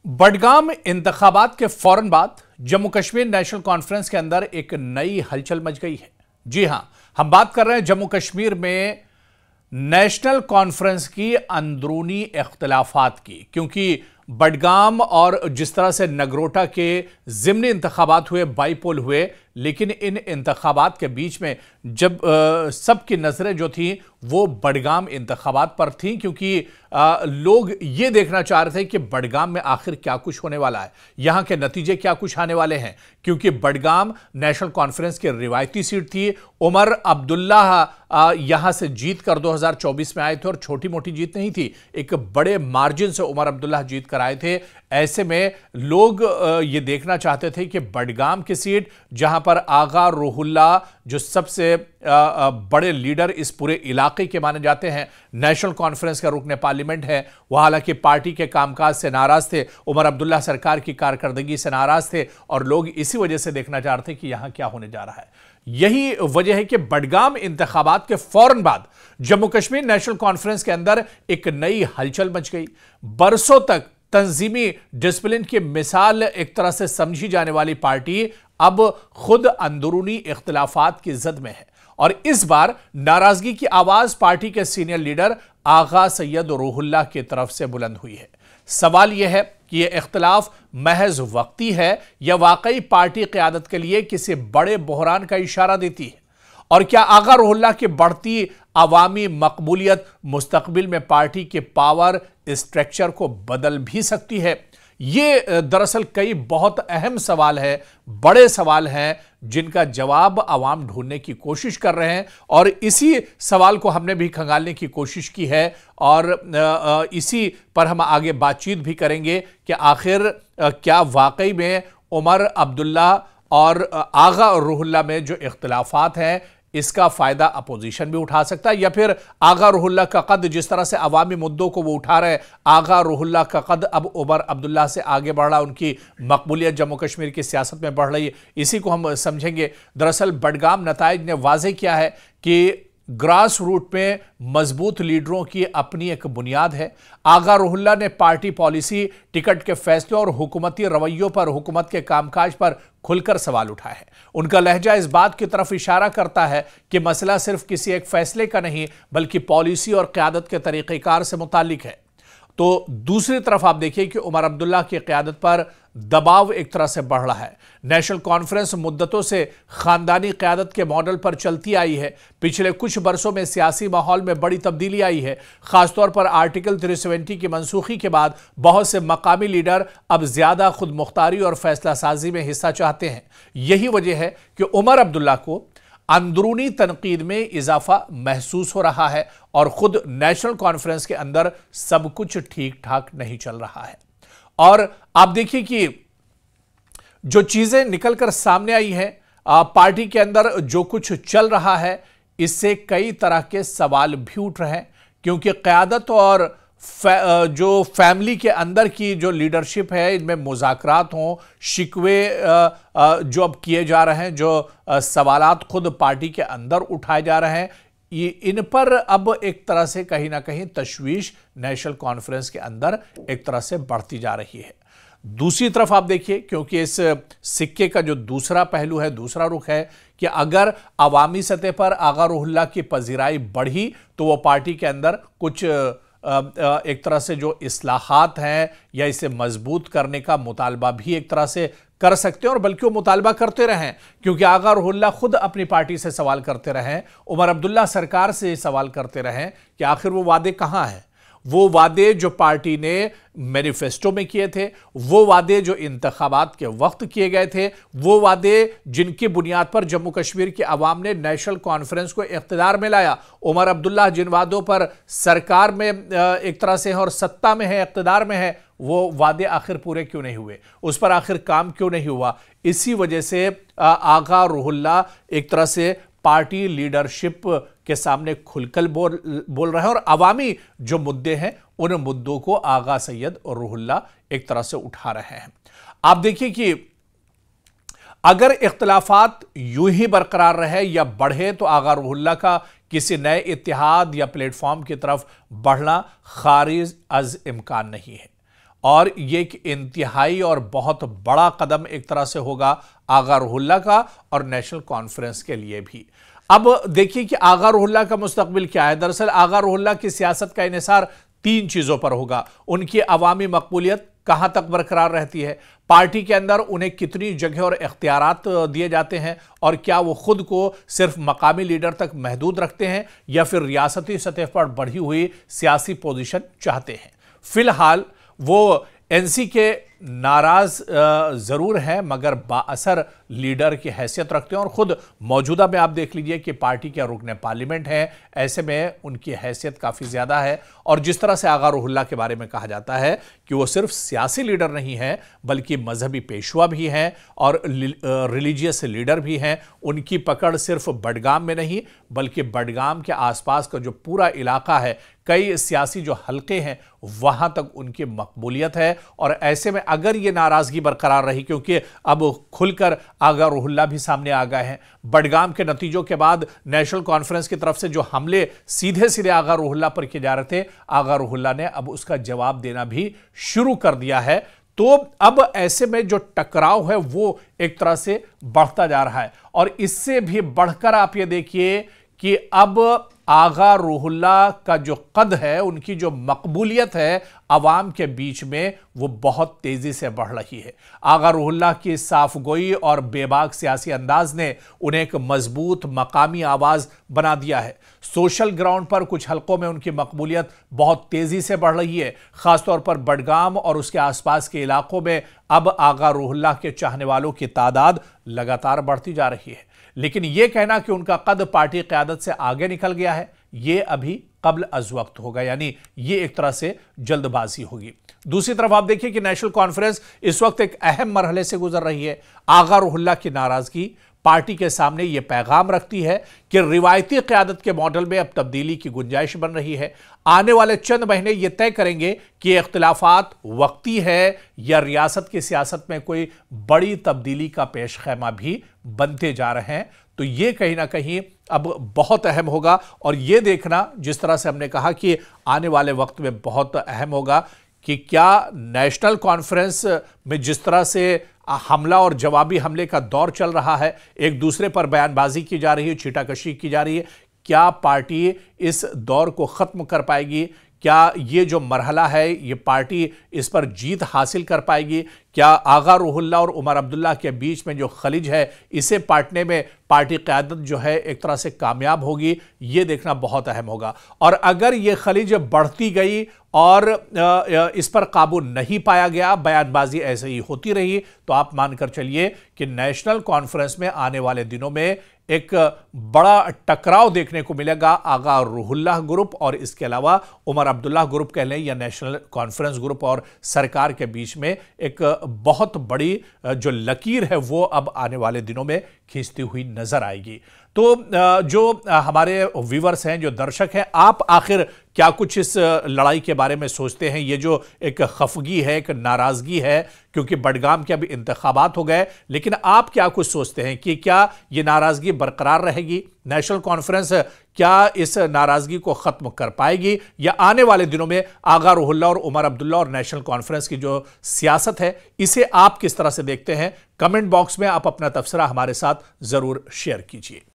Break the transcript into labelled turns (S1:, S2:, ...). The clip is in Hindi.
S1: बडगाम इंतखाबात के फौरन बाद जम्मू कश्मीर नेशनल कॉन्फ्रेंस के अंदर एक नई हलचल मच गई है। जी हां, हम बात कर रहे हैं जम्मू कश्मीर में नेशनल कॉन्फ्रेंस की अंदरूनी इख्तिलाफात की, क्योंकि बडगाम और जिस तरह से नगरोटा के ज़िमनी इंतखाबात हुए, बाईपोल हुए, लेकिन इन इंतखाबात के बीच में जब सबकी नज़रें जो थी वो बडगाम इंतखाबात पर थीं, क्योंकि लोग ये देखना चाह रहे थे कि बडगाम में आखिर क्या कुछ होने वाला है, यहाँ के नतीजे क्या कुछ आने वाले हैं। क्योंकि बडगाम नेशनल कॉन्फ्रेंस की रिवायती सीट थी। उमर अब्दुल्ला यहाँ से जीत कर 2024 में आए थे और छोटी मोटी जीत नहीं थी, एक बड़े मार्जिन से उमर अब्दुल्ला जीत कर आए थे। ऐसे में लोग ये देखना चाहते थे कि बडगाम की सीट, जहां पर आगा रूहुल्ला जो सबसे बड़े लीडर इस पूरे इलाके के माने जाते हैं, नेशनल कॉन्फ्रेंस का रुकने पार्लियामेंट है, वह हालांकि पार्टी के कामकाज से नाराज थे, उमर अब्दुल्ला सरकार की कारकर्दगी से नाराज थे और लोग इसी वजह से देखना चाह रहे थे कि यहां क्या होने जा रहा है। यही वजह है कि बडगाम इंतखाबात के फौरन बाद जम्मू कश्मीर नेशनल कॉन्फ्रेंस के अंदर एक नई हलचल मच गई। बरसों तक तंजीमी डिसिप्लिन की मिसाल एक तरह से समझी जाने वाली पार्टी अब खुद अंदरूनी इख्तिलाफात की जद में है और इस बार नाराजगी की आवाज पार्टी के सीनियर लीडर आगा सैयद रूहुल्ला की तरफ से बुलंद हुई है। सवाल यह है कि यह इख्तिलाफ महज वक्ती है या वाकई पार्टी क़यादत के लिए किसी बड़े बहरान का इशारा देती है, और क्या आगा रूहुल्ला की बढ़ती अवामी मकबूलियत मुस्तकबिल में पार्टी के पावर स्ट्रक्चर को बदल भी सकती है। ये दरअसल कई बहुत अहम सवाल है, बड़े सवाल हैं जिनका जवाब आवाम ढूंढने की कोशिश कर रहे हैं और इसी सवाल को हमने भी खंगालने की कोशिश की है और इसी पर हम आगे बातचीत भी करेंगे कि आखिर क्या वाकई में उमर अब्दुल्ला और आगा रूहुल्ला में जो इख्तिलाफात हैं इसका फायदा अपोजिशन भी उठा सकता है, या फिर आगा रूहुल्ला का कद जिस तरह से अवामी मुद्दों को वो उठा रहे, आगा रूहुल्ला का कद अब उमर अब्दुल्ला से आगे बढ़ रहा, उनकी मकबूलियत जम्मू कश्मीर की सियासत में बढ़ रही है। इसी को हम समझेंगे। दरअसल बडगाम नताइज ने वाजे किया है कि ग्रास रूट में मजबूत लीडरों की अपनी एक बुनियाद है। आगा रूहुल्ला ने पार्टी पॉलिसी, टिकट के फैसले और हुकूमती रवैयों पर, हुकूमत के कामकाज पर खुलकर सवाल उठाए हैं। उनका लहजा इस बात की तरफ इशारा करता है कि मसला सिर्फ किसी एक फैसले का नहीं बल्कि पॉलिसी और क़यादत के तरीक़ेकार से मुताल्लिक है। तो दूसरी तरफ आप देखिए कि उमर अब्दुल्ला की क़यादत पर दबाव एक तरह से बढ़ रहा है। नेशनल कॉन्फ्रेंस मुद्दतों से खानदानी क़यादत के मॉडल पर चलती आई है। पिछले कुछ बरसों में सियासी माहौल में बड़ी तब्दीली आई है। खासतौर पर आर्टिकल 370 की मनसूखी के बाद बहुत से मकामी लीडर अब ज्यादा खुद मुख्तारी और फैसला साजी में हिस्सा चाहते हैं। यही वजह है कि उमर अब्दुल्ला को अंदरूनी तनकीद में इजाफा महसूस हो रहा है और खुद नेशनल कॉन्फ्रेंस के अंदर सब कुछ ठीक ठाक नहीं चल रहा है। और आप देखिए कि जो चीजें निकलकर सामने आई है, पार्टी के अंदर जो कुछ चल रहा है, इससे कई तरह के सवाल भी उठ रहे हैं, क्योंकि क़यादत और जो फैमिली के अंदर की जो लीडरशिप है, इनमें मुज़ाकरात हों, शिकवे जो अब किए जा रहे हैं, जो सवालात खुद पार्टी के अंदर उठाए जा रहे हैं, इन पर अब एक तरह से कहीं ना कहीं तशवीश नेशनल कॉन्फ्रेंस के अंदर एक तरह से बढ़ती जा रही है। दूसरी तरफ आप देखिए, क्योंकि इस सिक्के का जो दूसरा पहलू है, दूसरा रुख है कि अगर अवामी सतह पर आगा रूहुल्ला की पजीराई बढ़ी तो वो पार्टी के अंदर कुछ एक तरह से जो इस्लाहात हैं या इसे मजबूत करने का मुतालबा भी एक तरह से कर सकते हैं, और बल्कि वो मुतालबा करते रहें, क्योंकि आगा रूहुल्ला खुद अपनी पार्टी से सवाल करते रहें, उमर अब्दुल्ला सरकार से सवाल करते रहें कि आखिर वो वादे कहाँ हैं। वो वादे जो पार्टी ने मैनिफेस्टो में किए थे, वो वादे जो इंतखाबात के वक्त किए गए थे, वो वादे जिनकी बुनियाद पर जम्मू कश्मीर की आवाम ने नेशनल कॉन्फ्रेंस को इख्तिदार में लाया, उमर अब्दुल्ला जिन वादों पर सरकार में एक तरह से है और सत्ता में है, इख्तिदार में है, वो वादे आखिर पूरे क्यों नहीं हुए, उस पर आखिर काम क्यों नहीं हुआ। इसी वजह से आगा रूहुल्ला एक तरह से पार्टी लीडरशिप के सामने खुलकर बोल रहे हैं और अवामी जो मुद्दे हैं उन मुद्दों को आगा सैयद और रूहुल्ला एक तरह से उठा रहे हैं। आप देखिए कि अगर इख्तिलाफात यूं ही बरकरार रहे या बढ़े तो आगा रूहुल्ला का किसी नए इत्तेहाद या प्लेटफॉर्म की तरफ बढ़ना खारिज अज इम्कान नहीं है। और ये एक इंतहाई और बहुत बड़ा कदम एक तरह से होगा आगा रुहुल्लाह का और नेशनल कॉन्फ्रेंस के लिए भी। अब देखिए कि आगा रुहुल्लाह का मुस्तकबिल क्या है। दरअसल आगा रुहुल्लाह की सियासत का इन्हिसार 3 चीजों पर होगा। उनकी अवामी मकबूलियत कहां तक बरकरार रहती है, पार्टी के अंदर उन्हें कितनी जगह और इख्तियारात दिए जाते हैं, और क्या वो खुद को सिर्फ मकामी लीडर तक महदूद रखते हैं या फिर रियासती सतह पर बढ़ी हुई सियासी पोजीशन चाहते हैं। फिलहाल वो एनसी के नाराज जरूर हैं मगर बाअसर लीडर की हैसियत रखते हैं, और खुद मौजूदा में आप देख लीजिए कि पार्टी के रुकने पार्लियामेंट हैं। ऐसे में उनकी हैसियत काफ़ी ज़्यादा है। और जिस तरह से आगा रुहुल्लाह के बारे में कहा जाता है कि वो सिर्फ सियासी लीडर नहीं हैं बल्कि मजहबी पेशवा भी हैं और रिलीजियस लीडर भी हैं। उनकी पकड़ सिर्फ बडगाम में नहीं बल्कि बडगाम के आसपास का जो पूरा इलाका है, कई सियासी जो हलके हैं वहां तक उनकी मकबूलियत है। और ऐसे में अगर ये नाराजगी बरकरार रही, क्योंकि अब खुलकर आगा रुहुल्लाह भी सामने आ गए हैं, बडगाम के नतीजों के बाद नेशनल कॉन्फ्रेंस की तरफ से जो हमले सीधे सीधे आगा रुहुल्लाह पर किए जा रहे थे, आगा रुहुल्लाह ने अब उसका जवाब देना भी शुरू कर दिया है। तो अब ऐसे में जो टकराव है वो एक तरह से बढ़ता जा रहा है। और इससे भी बढ़कर आप ये देखिए कि अब आगा रुहुल्लाह का जो कद है, उनकी जो मकबूलियत है अवाम के बीच में, वो बहुत तेजी से बढ़ रही है। आगा रुहुल्लाह की साफगोई और बेबाक सियासी अंदाज ने उन्हें एक मजबूत मकामी आवाज बना दिया है। सोशल ग्राउंड पर कुछ हलकों में उनकी मकबूलियत बहुत तेजी से बढ़ रही है। खासतौर पर बडगाम और उसके आसपास के इलाकों में अब आगा रुहुल्लाह के चाहने वालों की तादाद लगातार बढ़ती जा रही है। लेकिन यह कहना कि उनका कद पार्टी क़यादत से आगे निकल गया है, यह अभी कब्ल अज वक्त होगा, यानी यह एक तरह से जल्दबाजी होगी। दूसरी तरफ आप देखिए कि नेशनल कॉन्फ्रेंस इस वक्त एक अहम मरहले से गुजर रही है। आगा रुहुल्लाह की नाराजगी पार्टी के सामने यह पैगाम रखती है कि रिवायती क़यादत के मॉडल में अब तब्दीली की गुंजाइश बन रही है। आने वाले चंद महीने यह तय करेंगे कि इख्तिलाफात वक्ती है या रियासत की सियासत में कोई बड़ी तब्दीली का पेशखैमा भी बनते जा रहे हैं। तो यह कहीं ना कहीं अब बहुत अहम होगा, और यह देखना, जिस तरह से हमने कहा कि आने वाले वक्त में बहुत अहम होगा कि क्या नेशनल कॉन्फ्रेंस में जिस तरह से हमला और जवाबी हमले का दौर चल रहा है, एक दूसरे पर बयानबाजी की जा रही है, छीटाकशी की जा रही है, क्या पार्टी इस दौर को ख़त्म कर पाएगी? क्या ये जो मरहला है ये पार्टी इस पर जीत हासिल कर पाएगी? क्या आगा रुहुल्लाह और उमर अब्दुल्ला के बीच में जो खलिज है इसे पाटने में पार्टी क़यादत जो है एक तरह से कामयाब होगी? ये देखना बहुत अहम होगा। और अगर ये खलिज बढ़ती गई और इस पर काबू नहीं पाया गया, बयानबाजी ऐसे ही होती रही, तो आप मानकर चलिए कि नेशनल कॉन्फ्रेंस में आने वाले दिनों में एक बड़ा टकराव देखने को मिलेगा आगा रुहुल्लाह ग्रुप और इसके अलावा उमर अब्दुल्ला ग्रुप कह लें या नेशनल कॉन्फ्रेंस ग्रुप और सरकार के बीच में एक बहुत बड़ी जो लकीर है वो अब आने वाले दिनों में खींचती हुई नजर आएगी। तो जो हमारे व्यूअर्स हैं, जो दर्शक हैं, आप आखिर क्या कुछ इस लड़ाई के बारे में सोचते हैं? ये जो एक खफगी है, एक नाराजगी है, क्योंकि बडगाम के अभी इंतखाबात हो गए, लेकिन आप क्या कुछ सोचते हैं कि क्या ये नाराजगी बरकरार रहेगी? नेशनल कॉन्फ्रेंस क्या इस नाराजगी को खत्म कर पाएगी, या आने वाले दिनों में आगा रुहुल्लाह और उमर अब्दुल्ला और नेशनल कॉन्फ्रेंस की जो सियासत है इसे आप किस तरह से देखते हैं? कमेंट बॉक्स में आप अपना तबसरा हमारे साथ जरूर शेयर कीजिए।